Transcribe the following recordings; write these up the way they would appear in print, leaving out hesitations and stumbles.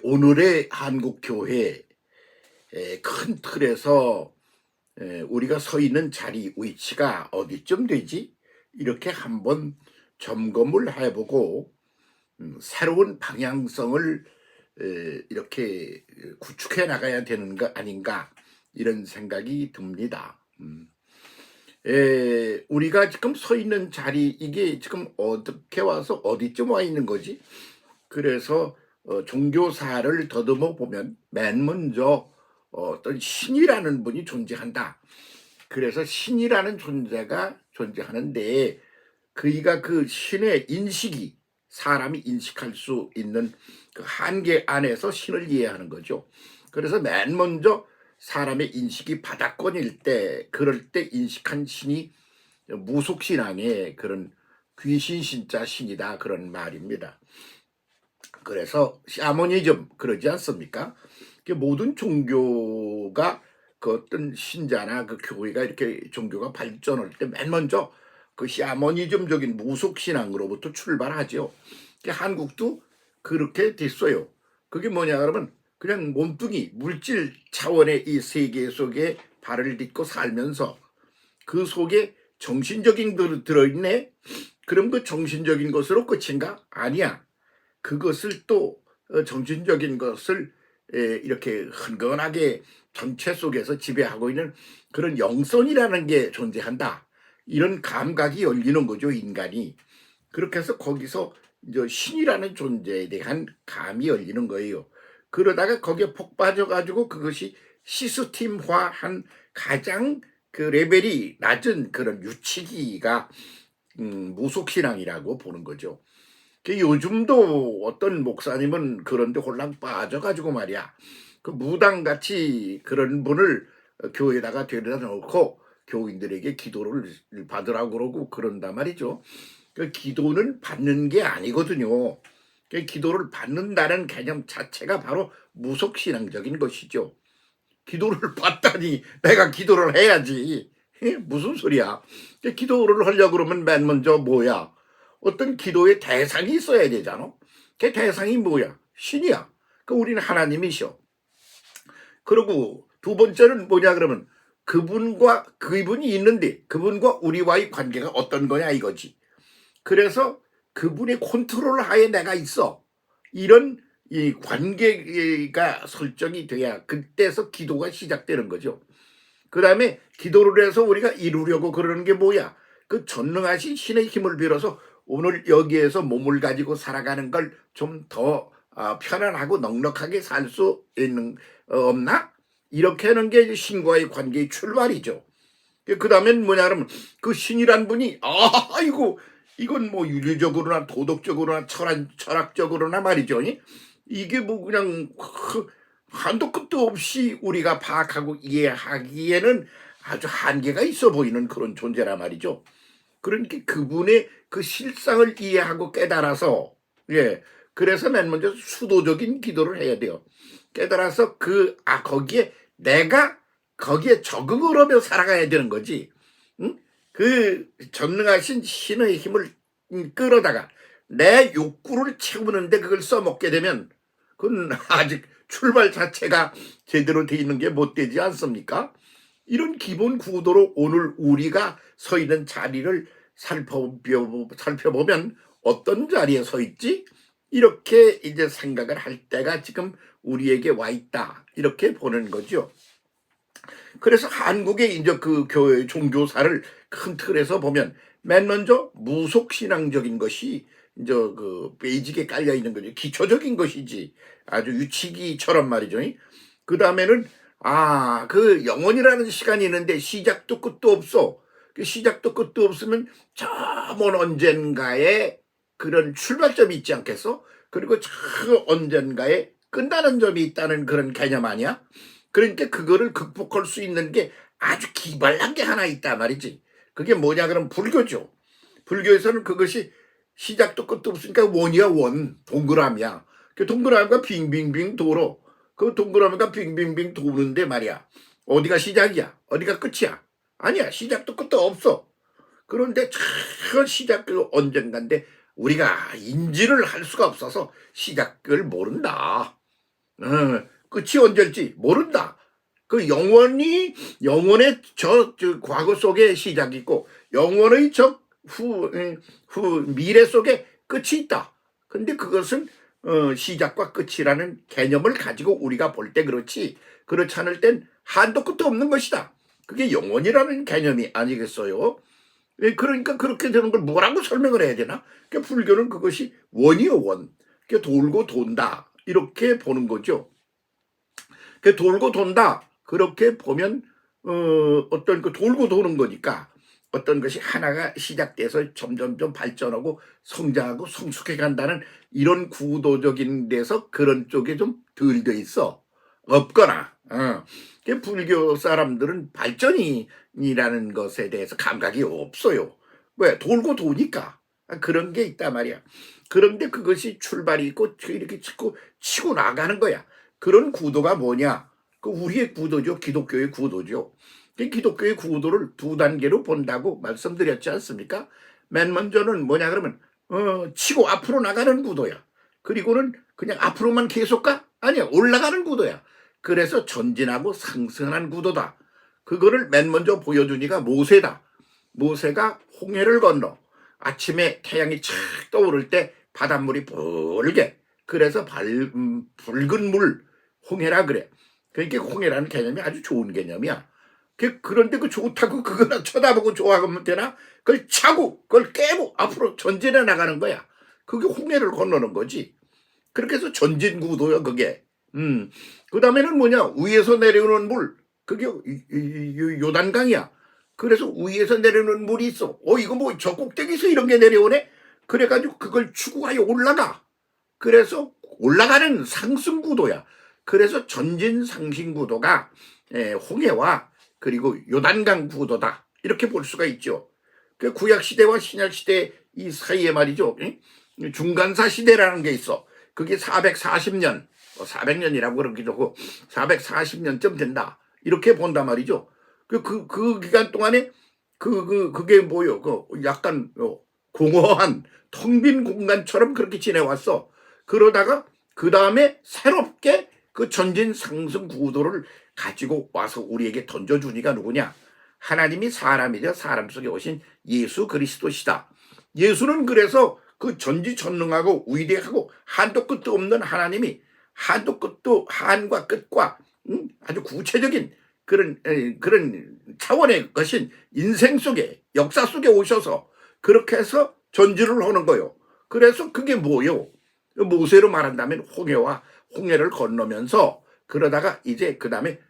오늘의 한국 교회 큰 틀에서 우리가 서 있는 자리 위치가 어디쯤 되지? 이렇게 한번 점검을 해보고 새로운 방향성을 이렇게 구축해 나가야 되는 거 아닌가 이런 생각이 듭니다. 우리가 지금 서 있는 자리 이게 지금 어떻게 와서 어디쯤 와 있는 거지? 그래서 종교사를 더듬어 보면 맨 먼저 어떤 신이라는 분이 존재한다. 그래서 신이라는 존재가 존재하는데 그이가 그 신의 인식이 사람이 인식할 수 있는 그 한계 안에서 신을 이해하는 거죠. 그래서 맨 먼저 사람의 인식이 바닥권일 때 그럴 때 인식한 신이 무속신앙의 그런 귀신 신자 신이다 그런 말입니다. 그래서 샤머니즘 그러지 않습니까? 모든 종교가 그 어떤 신자나 그 교회가 이렇게 종교가 발전할 때 맨 먼저 그 샤머니즘적인 무속신앙으로부터 출발하죠. 한국도 그렇게 됐어요. 그게 뭐냐 그러면 그냥 몸뚱이 물질 차원의 이 세계 속에 발을 딛고 살면서 그 속에 정신적인 것 들어있네. 그럼 그 정신적인 것으로 끝인가? 아니야. 그것을 또 정신적인 것을 이렇게 흥건하게 전체 속에서 지배하고 있는 그런 영성이라는 게 존재한다. 이런 감각이 열리는 거죠, 인간이. 그렇게 해서 거기서 이제 신이라는 존재에 대한 감이 열리는 거예요. 그러다가 거기에 폭 빠져가지고 그것이 시스템화한 가장 그 레벨이 낮은 그런 유치기가 무속신앙이라고 보는 거죠. 요즘도 어떤 목사님은 그런데 홀랑 빠져가지고 말이야. 그 무당같이 그런 분을 교회에다가 데려다 놓고 교인들에게 기도를 받으라고 그러고 그런단 말이죠. 그 기도는 받는 게 아니거든요. 그 기도를 받는다는 개념 자체가 바로 무속신앙적인 것이죠. 기도를 받다니 내가 기도를 해야지. 무슨 소리야. 기도를 하려고 그러면 맨 먼저 뭐야. 어떤 기도의 대상이 있어야 되잖아. 그 대상이 뭐야? 신이야. 그 우리는 하나님이셔. 그리고 두 번째는 뭐냐 그러면 그분이 있는데 그분과 우리와의 관계가 어떤 거냐 이거지. 그래서 그분의 컨트롤 하에 내가 있어. 이런 이 관계가 설정이 돼야 그때서 기도가 시작되는 거죠. 그 다음에 기도를 해서 우리가 이루려고 그러는 게 뭐야? 그 전능하신 신의 힘을 빌어서 오늘 여기에서 몸을 가지고 살아가는 걸 좀 더 편안하고 넉넉하게 살 수 있는 없나? 이렇게 하는 게 신과의 관계의 출발이죠. 그 다음엔 뭐냐 그러면 그 신이란 분이 아이고 이건 뭐 윤리적으로나 도덕적으로나 철학적으로나 말이죠. 이게 뭐 그냥 한도 끝도 없이 우리가 파악하고 이해하기에는 아주 한계가 있어 보이는 그런 존재란 말이죠. 그러니까 그분의 그 실상을 이해하고 깨달아서 그래서 맨 먼저 수도적인 기도를 해야 돼요. 깨달아서 거기에 내가 거기에 적응을 하며 살아가야 되는 거지. 응? 그 전능하신 신의 힘을 끌어다가 내 욕구를 채우는데 그걸 써먹게 되면 그건 아직 출발 자체가 제대로 돼 있는 게 못 되지 않습니까? 이런 기본 구도로 오늘 우리가 서 있는 자리를 살펴보면 어떤 자리에 서 있지? 이렇게 이제 생각을 할 때가 지금 우리에게 와 있다. 이렇게 보는 거죠. 그래서 한국의 이제 그 교회 종교사를 큰 틀에서 보면 맨 먼저 무속신앙적인 것이 이제 그 베이직에 깔려 있는 거죠. 기초적인 것이지. 아주 유치기처럼 말이죠. 그 다음에는 그 영혼이라는 시간이 있는데 시작도 끝도 없어. 그 시작도 끝도 없으면 저 먼 언젠가에 그런 출발점이 있지 않겠어? 그리고 저 언젠가에 끝나는 점이 있다는 그런 개념 아니야? 그러니까 그거를 극복할 수 있는 게 아주 기발한 게 하나 있다 말이지. 그게 뭐냐 그러면 불교죠. 불교에서는 그것이 시작도 끝도 없으니까 원이야 원. 동그라미야. 그 동그라미가 빙빙빙 돌아. 그 동그라미가 빙빙빙 도는데 말이야. 어디가 시작이야? 어디가 끝이야? 아니야. 시작도 끝도 없어. 그런데 저 시작도 언젠가인데 우리가 인지를 할 수가 없어서 시작을 모른다. 끝이 언제일지 모른다. 그 영원의 저 과거 속에 시작이 있고 영원의 후 미래 속에 끝이 있다. 근데 그것은 시작과 끝이라는 개념을 가지고 우리가 볼 때 그렇지, 그렇지 않을 땐 한도 끝도 없는 것이다. 그게 영원이라는 개념이 아니겠어요? 그러니까 그렇게 되는 걸 뭐라고 설명을 해야 되나? 그러니까 불교는 그것이 원이요, 원. 돌고 돈다, 이렇게 보는 거죠. 돌고 돈다, 그렇게 보면 어떤 그 돌고 도는 거니까 어떤 것이 하나가 시작돼서 점점점 발전하고 성장하고 성숙해 간다는 이런 구도적인 데서 그런 쪽에 좀 덜 돼 있어. 없거나. 불교 사람들은 발전이라는 것에 대해서 감각이 없어요. 왜? 돌고 도니까. 그런 게 있단 말이야. 그런데 그것이 출발이 있고 이렇게 치고 나가는 거야. 그런 구도가 뭐냐? 그 우리의 구도죠. 기독교의 구도죠. 기독교의 구도를 두 단계로 본다고 말씀드렸지 않습니까? 맨 먼저는 뭐냐 그러면 치고 앞으로 나가는 구도야. 그리고는 그냥 앞으로만 계속 가? 아니야, 올라가는 구도야. 그래서 전진하고 상승하는 구도다. 그거를 맨 먼저 보여주니까 모세다. 모세가 홍해를 건너 아침에 태양이 착 떠오를 때 바닷물이 붉게, 그래서 붉은 물, 홍해라 그래. 그러니까 홍해라는 개념이 아주 좋은 개념이야. 그런데 그 좋다고 그거나 쳐다보고 좋아하면 되나? 그걸 차고 그걸 깨고 앞으로 전진해 나가는 거야. 그게 홍해를 건너는 거지. 그렇게 해서 전진 구도야 그게. 그 다음에는 뭐냐? 위에서 내려오는 물. 그게 요단강이야. 그래서 위에서 내려오는 물이 있어. 이거 뭐 저 꼭대기에서 이런 게 내려오네? 그래가지고 그걸 추구하여 올라가. 그래서 올라가는 상승 구도야. 그래서 전진 상승 구도가 홍해와 그리고 요단강 구도다, 이렇게 볼 수가 있죠. 그 구약 시대와 신약 시대 이 사이에 말이죠. 중간사 시대라는 게 있어. 그게 440년, 400년이라고 그러기도 하고 440년쯤 된다, 이렇게 본단 말이죠. 그 기간 동안에 그게 뭐요? 약간 공허한 텅 빈 공간처럼 그렇게 지내왔어. 그러다가 그 다음에 새롭게 그 전진 상승 구도를 가지고 와서 우리에게 던져주니까 누구냐? 하나님이 사람이 되어 사람 속에 오신 예수 그리스도시다. 예수는 그래서 그 전지전능하고 위대하고 한도 끝도 없는 하나님이 한도 끝도 한과 끝과 아주 구체적인 그런 차원의 것인 인생 속에, 역사 속에 오셔서 그렇게 해서 전진을 하는 거요. 그래서 그게 뭐요? 모세로 말한다면 홍해를 건너면서 그러다가 이제 그 다음에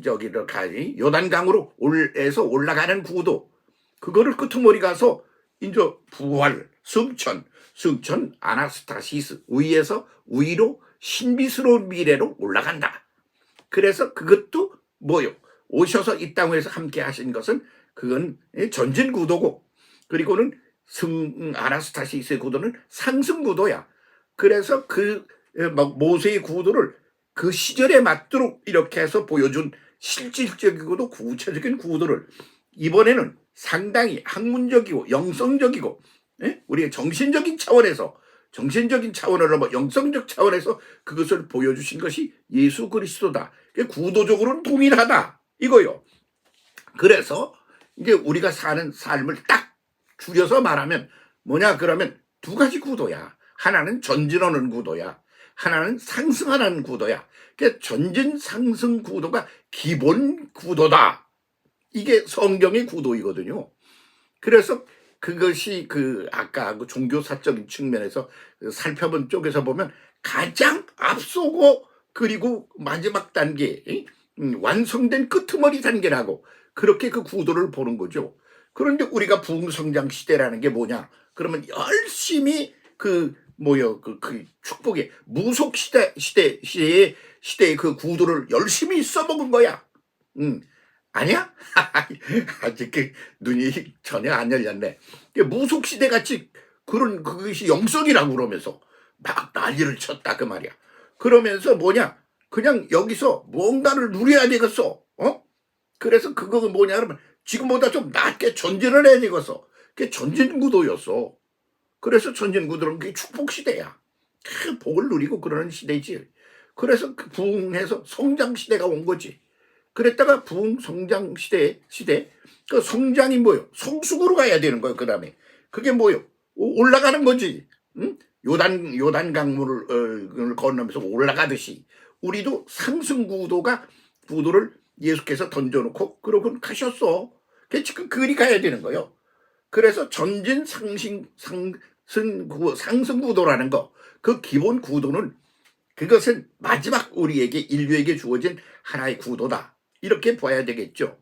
저기를 가니 요단강으로 에서 올라가는 구도, 그거를 끄트머리 가서 이제 부활, 승천 아나스타시스, 위에서 위로 신비스러운 미래로 올라간다. 그래서 그것도 뭐요? 오셔서 이 땅에서 함께 하신 것은 그건 전진 구도고, 그리고는 아나스타시스의 구도는 상승 구도야. 그래서 모세의 구도를 그 시절에 맞도록 이렇게 해서 보여준 실질적이고도 구체적인 구도를 이번에는 상당히 학문적이고 영성적이고 우리의 정신적인 차원을 넘어 영성적 차원에서 그것을 보여주신 것이 예수 그리스도다. 구도적으로는 동일하다 이거요. 그래서 이제 우리가 사는 삶을 딱 줄여서 말하면 뭐냐 그러면 두 가지 구도야. 하나는 전진하는 구도야. 하나는 상승하는 구도야. 그러니까 전진 상승 구도가 기본 구도다. 이게 성경의 구도이거든요. 그래서 그것이 아까 종교사적인 측면에서 살펴본 쪽에서 보면 가장 앞서고 그리고 마지막 단계, 완성된 끄트머리 단계라고 그렇게 그 구도를 보는 거죠. 그런데 우리가 부흥성장 시대라는 게 뭐냐? 그러면 열심히 그 축복의 무속 시대의 그 구도를 열심히 써먹은 거야. 아니야? 아직 눈이 전혀 안 열렸네. 무속 시대 같이 그것이 영성이라고 그러면서 막 난리를 쳤다 그 말이야. 그러면서 뭐냐? 그냥 여기서 뭔가를 누려야 되겠어. 그래서 그거 뭐냐 그러면 지금보다 좀 낮게 전진을 해야 되겠어. 그게 전진 구도였어. 그래서 전진 구도는 그게 축복 시대야. 복을 누리고 그러는 시대지. 그래서 그 부흥해서 성장 시대가 온 거지. 그랬다가 부흥 성장 시대 그 성장이 뭐요? 성숙으로 가야 되는 거예요. 그다음에 그게 뭐요? 올라가는 거지. 응? 요단 강물을 건너면서 올라가듯이 우리도 상승 구도를 예수께서 던져놓고 그러고 가셨어. 그게 지금 그리 가야 되는 거예요. 그래서 전진 상승 구도라는 거, 그 기본 구도는 그것은 마지막 우리에게 인류에게 주어진 하나의 구도다. 이렇게 봐야 되겠죠.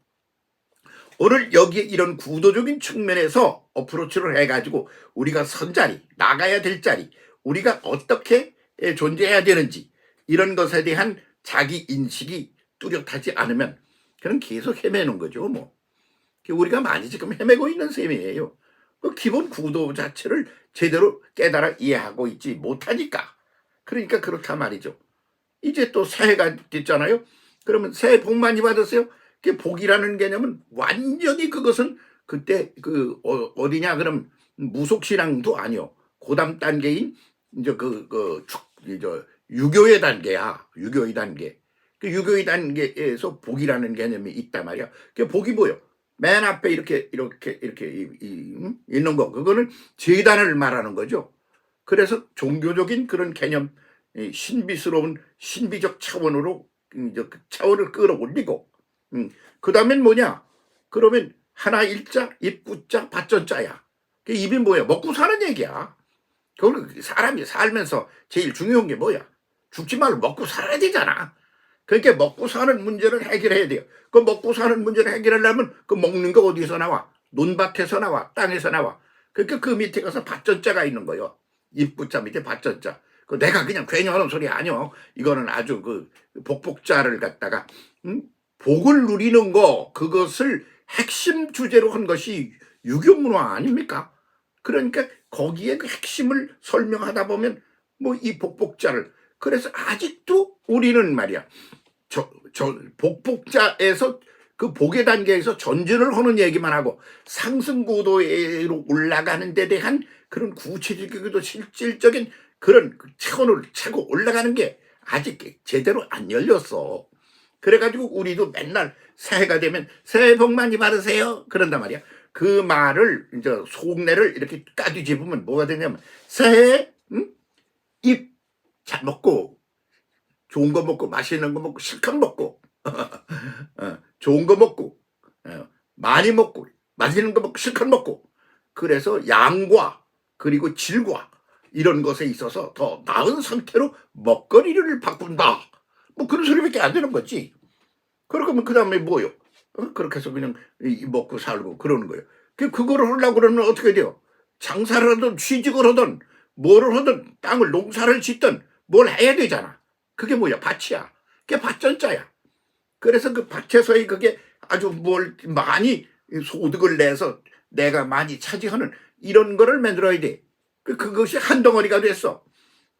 오늘 여기에 이런 구도적인 측면에서 어프로치를 해가지고 우리가 선 자리, 나가야 될 자리, 우리가 어떻게 존재해야 되는지 이런 것에 대한 자기 인식이 뚜렷하지 않으면 그는 계속 헤매는 거죠. 뭐 우리가 많이 지금 헤매고 있는 셈이에요. 그 기본 구도 자체를 제대로 깨달아 이해하고 있지 못하니까. 그러니까 그렇단 말이죠. 이제 또 새해가 됐잖아요. 그러면 새해 복 많이 받으세요. 그 복이라는 개념은 완전히 그것은 그때 어디냐 그럼 무속신앙도 아니요. 고담 단계인 이제 유교의 단계야. 유교의 단계. 그 유교의 단계에서 복이라는 개념이 있단 말이야. 그 복이 뭐요? 맨 앞에 이렇게 있는 거. 그거는 제단을 말하는 거죠. 그래서 종교적인 그런 개념, 신비스러운 신비적 차원으로 그 차원을 끌어올리고, 그 다음엔 뭐냐? 그러면 하나 일자, 입구자, 받전자야. 그 입이 뭐야? 먹고 사는 얘기야. 그걸 사람이 살면서 제일 중요한 게 뭐야? 죽지 말고 먹고 살아야 되잖아. 그러니까 먹고 사는 문제를 해결해야 돼요. 그 먹고 사는 문제를 해결하려면 그 먹는 거 어디서 나와? 논밭에서 나와? 땅에서 나와? 그러니까 그 밑에 가서 받전자가 있는 거예요. 입구자 밑에 받전자. 그 내가 그냥 괜히 하는 소리 아니요. 이거는 아주 그 복복자를 갖다가 복을 누리는 거, 그것을 핵심 주제로 한 것이 유교 문화 아닙니까? 그러니까 거기에 그 핵심을 설명하다 보면 뭐 이 복복자를, 그래서 아직도 우리는 말이야 복복자에서 그 복의 단계에서 전진을 하는 얘기만 하고 상승 구도로 올라가는 데 대한 그런 구체적이고 실질적인 그런 차원을 차고 올라가는 게 아직 제대로 안 열렸어. 그래가지고 우리도 맨날 새해가 되면 새해 복 많이 받으세요 그런단 말이야. 그 말을 이제 속내를 이렇게 까뒤집으면 뭐가 되냐면 새해 입 잘 먹고 좋은 거 먹고 맛있는 거 먹고 실컷 먹고 좋은 거 먹고 많이 먹고 맛있는 거 먹고 실컷 먹고, 그래서 양과 그리고 질과 이런 것에 있어서 더 나은 상태로 먹거리를 바꾼다. 뭐 그런 소리밖에 안 되는 거지. 그러면 그 다음에 뭐요? 그렇게 해서 그냥 먹고 살고 그러는 거예요. 그거를 하려고 그러면 어떻게 돼요? 장사를 하든 취직을 하든 뭐를 하든 땅을 농사를 짓든 뭘 해야 되잖아. 그게 뭐야? 밭이야. 그게 밭전자야. 그래서 그 밭에서의 그게 아주 뭘 많이 소득을 내서 내가 많이 차지하는 이런 거를 만들어야 돼. 그것이 한 덩어리가 됐어.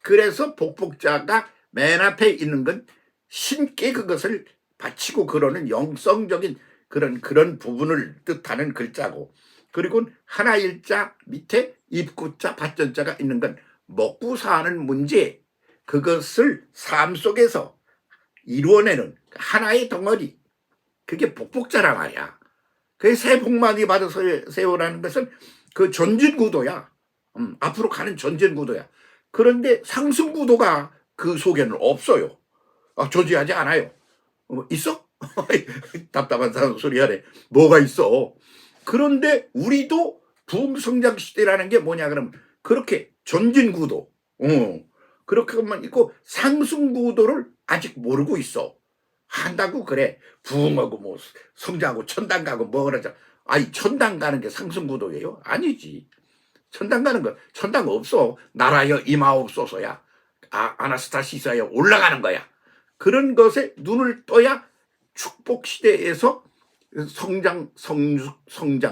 그래서 복복자가 맨 앞에 있는 건 신께 그것을 바치고 그러는 영성적인 그런 부분을 뜻하는 글자고, 그리고 하나 일자 밑에 입구자 받전자가 있는 건 먹고 사는 문제, 그것을 삶 속에서 이루어내는 하나의 덩어리, 그게 복복자란 말이야. 그게 새해 복 많이 받으세요라는 것은 그 전진 구도야. 앞으로 가는 전진 구도야. 그런데 상승 구도가 그 속에는 없어요. 존재하지 않아요. 있어? 답답한 사람 소리 하네. 뭐가 있어? 그런데 우리도 부흥성장 시대라는 게 뭐냐 그러면 그렇게 전진 구도, 그렇게만 있고 상승 구도를 아직 모르고 있어. 한다고 그래. 부흥하고 뭐 성장하고 천당 가고 뭐 그러자. 아니 천당 가는 게 상승 구도예요? 아니지. 천당 가는 거, 천당 없어. 나라여 임하옵소서야. 아나스타시스야 올라가는 거야. 그런 것에 눈을 떠야 축복 시대에서 성장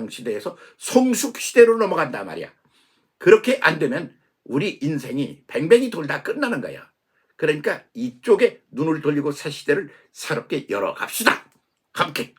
시대에서 성숙 시대로 넘어간단 말이야. 그렇게 안 되면 우리 인생이 뱅뱅이 돌다 끝나는 거야. 그러니까 이쪽에 눈을 돌리고 새 시대를 새롭게 열어갑시다. 함께.